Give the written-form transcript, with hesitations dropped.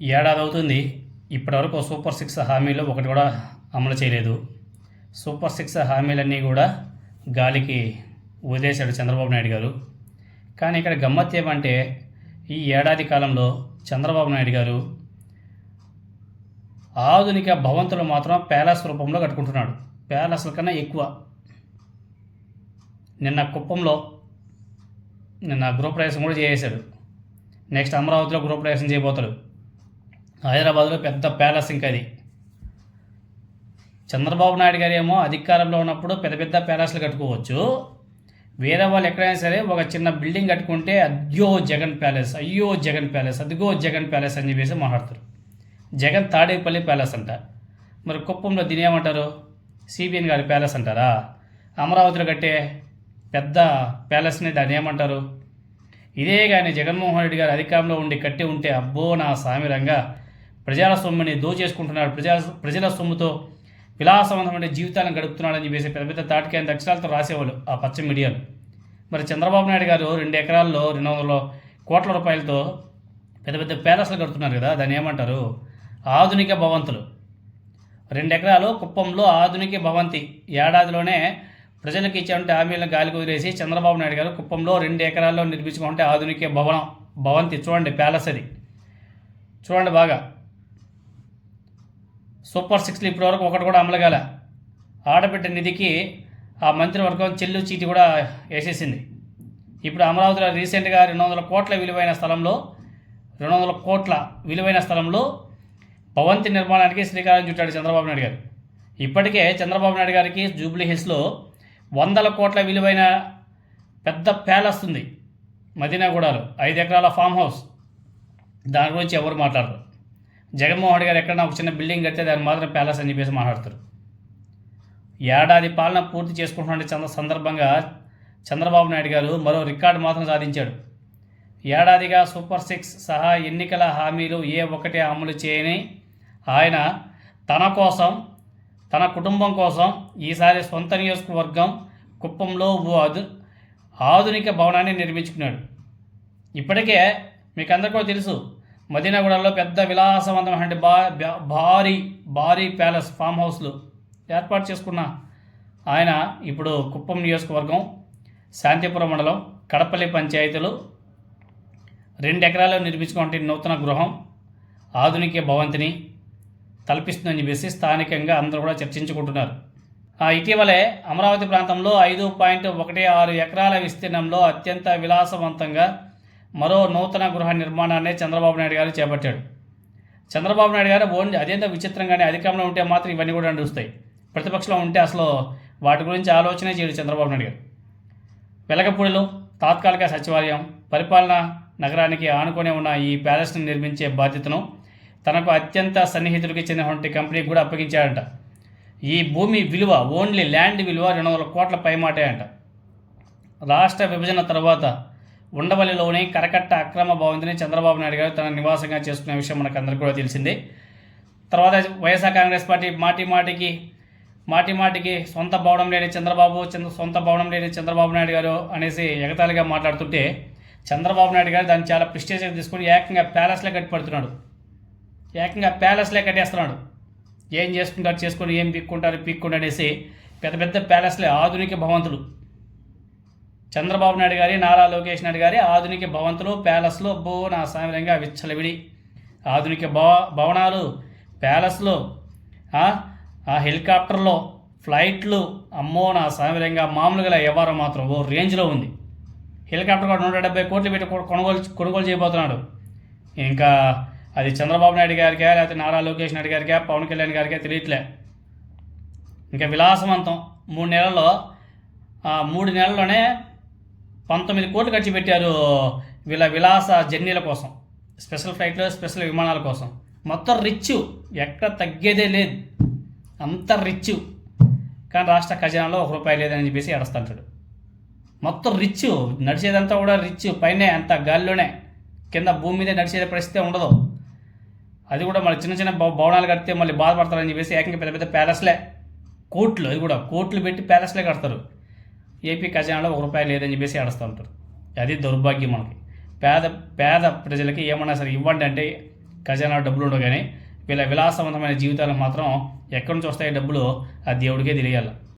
ఏడాది అవుతుంది. ఇప్పటివరకు సూపర్ సిక్స్ హామీలు ఒకటి కూడా అమలు చేయలేదు. సూపర్ సిక్స్ హామీలన్నీ కూడా గాలికి వదిలేశాడు చంద్రబాబు నాయుడు గారు. కానీ ఇక్కడ గమ్మత్తు ఏమంటే ఈ ఏడాది కాలంలో చంద్రబాబు నాయుడు గారు ఆధునిక భవంతులు మాత్రం ప్యాలెస్ రూపంలో కట్టుకుంటున్నాడు. ప్యాలెస్ల కన్నా ఎక్కువ. నిన్న గృహప్రవేశం కూడా చేసేశాడు. నెక్స్ట్ అమరావతిలో గృహప్రవేశం చేయబోతాడు. హైదరాబాద్లో పెద్ద ప్యాలెస్ ఇంకా అది. చంద్రబాబు నాయుడు గారు ఏమో అధికారంలో ఉన్నప్పుడు పెద్ద పెద్ద ప్యాలెస్లు కట్టుకోవచ్చు. వేరే వాళ్ళు ఎక్కడైనా సరే ఒక చిన్న బిల్డింగ్ కట్టుకుంటే అయ్యో జగన్ ప్యాలెస్, అయ్యో జగన్ ప్యాలెస్, అదిగో జగన్ ప్యాలెస్ అని చెప్పేసి మాట్లాడతారు. జగన్ తాడేపల్లి ప్యాలెస్ అంట. మరి కుప్పంలో దీని ఏమంటారు? సిబిఎన్ గారి ప్యాలెస్ అంటారా? అమరావతిలో కట్టే పెద్ద ప్యాలెస్ని దాన్ని ఏమంటారు? ఇదే కానీ జగన్మోహన్ రెడ్డి గారు అధికారంలో ఉండి కట్టి ఉంటే అబ్బో నా సామిరంగా ప్రజల సొమ్ముని దోచేసుకుంటున్నాడు, ప్రజల సొమ్ముతో విలాసవంతమైన జీవితాలను గడుపుతున్నాడని చెప్పేసి పెద్ద పెద్ద తాటికాయని అక్షరాలతో రాసేవాళ్ళు ఆ పచ్చ మీడియాలు. మరి చంద్రబాబు నాయుడు గారు 2 ఎకరాల్లో 200 కోట్ల రూపాయలతో పెద్ద పెద్ద ప్యాలెస్లు కడుతున్నారు కదా, దాన్ని ఏమంటారు? ఆధునిక భవంతులు. 2 ఎకరాలు కుప్పంలో ఆధునిక భవంతి. ఏడాదిలోనే ప్రజలకు ఇచ్చేటువంటి హామీలను గాలికి వదిలేసి చంద్రబాబు నాయుడు గారు కుప్పంలో 2 ఎకరాల్లో నిర్మించుకుంటే ఆధునిక భవంతి. చూడండి ప్యాలెస్ అది. చూడండి బాగా. సూపర్ సిక్స్లు ఇప్పటివరకు ఒకటి కూడా అమలు కాలే. ఆడబిడ్డ నిధికి ఆ మంత్రివర్గం చెల్లు చీటి కూడా వేసేసింది. ఇప్పుడు అమరావతిలో రీసెంట్గా 200 కోట్ల విలువైన స్థలంలో భవంతి నిర్మాణానికి శ్రీకారం చుట్టాడు చంద్రబాబు నాయుడు గారు. ఇప్పటికే చంద్రబాబు నాయుడు గారికి జూబ్లీ హిల్స్లో 100 కోట్ల విలువైన పెద్ద ప్యాలెస్ ఉంది. మదీనాగూడలో 5 ఎకరాల ఫామ్ హౌస్. దాని గురించి ఎవరు మాట్లాడరు. జగన్మోహన్ రెడ్డి గారు ఎక్కడన్నా ఒక చిన్న బిల్డింగ్ కడితే దాన్ని మాత్రం ప్యాలెస్ అని చెప్పేసి మాట్లాడతారు. ఏడాది పాలన పూర్తి చేసుకుంటున్న సందర్భంగా చంద్రబాబు నాయుడు గారు మరో రికార్డు మాత్రం సాధించాడు. ఏడాదిగా సూపర్ సిక్స్ సహా ఎన్నికల హామీలు ఏ ఒక్కటే అమలు చేయని ఆయన తన కోసం, తన కుటుంబం కోసం ఈసారి సొంత నియోజకవర్గం కుప్పంలో ఓ ఆధునిక భవనాన్ని నిర్మించుకున్నాడు. ఇప్పటికే మీకు అందరికీ తెలుసు, మదీనాగూడలో పెద్ద విలాసవంతమైన భారీ ప్యాలెస్ ఫామ్ హౌస్లు ఏర్పాటు చేసుకున్న ఆయన ఇప్పుడు కుప్పం నియోజకవర్గం శాంతిపురం మండలం కడపల్లి పంచాయతీలు 2 ఎకరాల్లో నిర్మించుకుంటే నూతన గృహం ఆధునిక భవంతిని తలపిస్తుందని చెప్పేసి స్థానికంగా అందరూ కూడా చర్చించుకుంటున్నారు. ఇటీవలే అమరావతి ప్రాంతంలో 5.16 ఎకరాల విస్తీర్ణంలో అత్యంత విలాసవంతంగా మరో నూతన గృహ నిర్మాణాన్ని చంద్రబాబు నాయుడు గారు చేపట్టాడు. చంద్రబాబు నాయుడు గారు అదేంత విచిత్రంగానే అధికారంలో ఉంటే మాత్రం ఇవన్నీ కూడా నడుస్తాయి. ప్రతిపక్షంలో ఉంటే అసలు వాటి గురించి ఆలోచనే చేయడు చంద్రబాబు నాయుడు గారు. వెలగపూడిలో తాత్కాలిక సచివాలయం, పరిపాలనా నగరానికి ఆనుకొని ఉన్న ఈ ప్యాలెస్ను నిర్మించే బాధ్యతను తనకు అత్యంత సన్నిహితుడికి చెందినటువంటి కంపెనీకి కూడా అప్పగించాడంట. ఈ భూమి విలువ, ఓన్లీ ల్యాండ్ విలువ 200 కోట్ల పైమాటే అంట. రాష్ట్ర విభజన తర్వాత ఉండవల్లిలోని కరకట్ట అక్రమ భవంతిని చంద్రబాబు నాయుడు గారు తన నివాసంగా చేసుకునే విషయం మనకు అందరికీ కూడా తెలిసిందే. తర్వాత వైఎస్ఆర్ కాంగ్రెస్ పార్టీ మాటి మాటికి సొంత భవనం లేని చంద్రబాబు నాయుడు గారు అనేసి ఎగతాళిగా మాట్లాడుతుంటే చంద్రబాబు నాయుడు గారు దాన్ని చాలా ప్రెస్టీజియస్ తీసుకుని ఏకంగా ప్యాలెస్లే కట్టేస్తున్నాడు. ఏం చేసుకుంటారు చేసుకొని, ఏం పీక్కుంటారు అనేసి పెద్ద పెద్ద ప్యాలెస్లే, ఆధునిక భవంతులు. చంద్రబాబు నాయుడు గారి, నారా లోకేష్ నాయుడు గారి ఆధునిక భవంతులు, ప్యాలెస్లో నా సామిరంగా విచ్చలవిడి ఆధునిక భవనాలు, ప్యాలెస్లు, హెలికాప్టర్లో ఫ్లైట్లు, అమ్మో నా సామిరంగా మామూలుగా వ్యవహారం మాత్రం ఓ రేంజ్లో ఉంది. హెలికాప్టర్ కూడా 170 కోట్లు పెట్టి కొనుగోలు చేయబోతున్నాడు. ఇంకా అది చంద్రబాబు నాయుడు గారికే, లేకపోతే నారా లోకేష్ నాయుడు గారికే, పవన్ కళ్యాణ్ గారికే తెలియట్లే. ఇంకా విలాసవంతం 3 నెలల్లోనే 19 కోట్లు ఖర్చు పెట్టారు వీళ్ళ విలాస జర్నీల కోసం, స్పెషల్ ఫ్లైట్లు, స్పెషల్ విమానాల కోసం. మొత్తం రిచ్, ఎక్కడ తగ్గేదే లేదు, అంత రిచ్. కానీ రాష్ట్ర ఖజానాలో ₹1 లేదని చెప్పేసి ఏడుస్తుంటాడు. మొత్తం రిచ్, నడిచేదంతా కూడా రిచ్, పైనే అంత గాలిలోనే, కింద భూమి మీదే నడిచే పరిస్థితి ఉండదు. అది కూడా మళ్ళీ చిన్న చిన్న భవనాలు కడితే మళ్ళీ బాధపడతారని చెప్పేసి ఏకంగా పెద్ద పెద్ద ప్యాలెస్లే, కోట్లు, అది కూడా కోట్లు పెట్టి ప్యాలెస్లే కడతారు. ఏపీ ఖజానాలో ₹1 లేదని చెప్పేసి ఏడుస్తూ ఉంటారు. అది దౌర్భాగ్యం. మనకి పేద ప్రజలకి ఏమన్నా సరే ఇవ్వండి అంటే ఖజానా డబ్బులు ఉండవు, కానీ వీళ్ళ విలాసవంతమైన జీవితాలు మాత్రం ఎక్కడి నుంచి వస్తాయి డబ్బులు ఆ దేవుడికే తెలియాలి.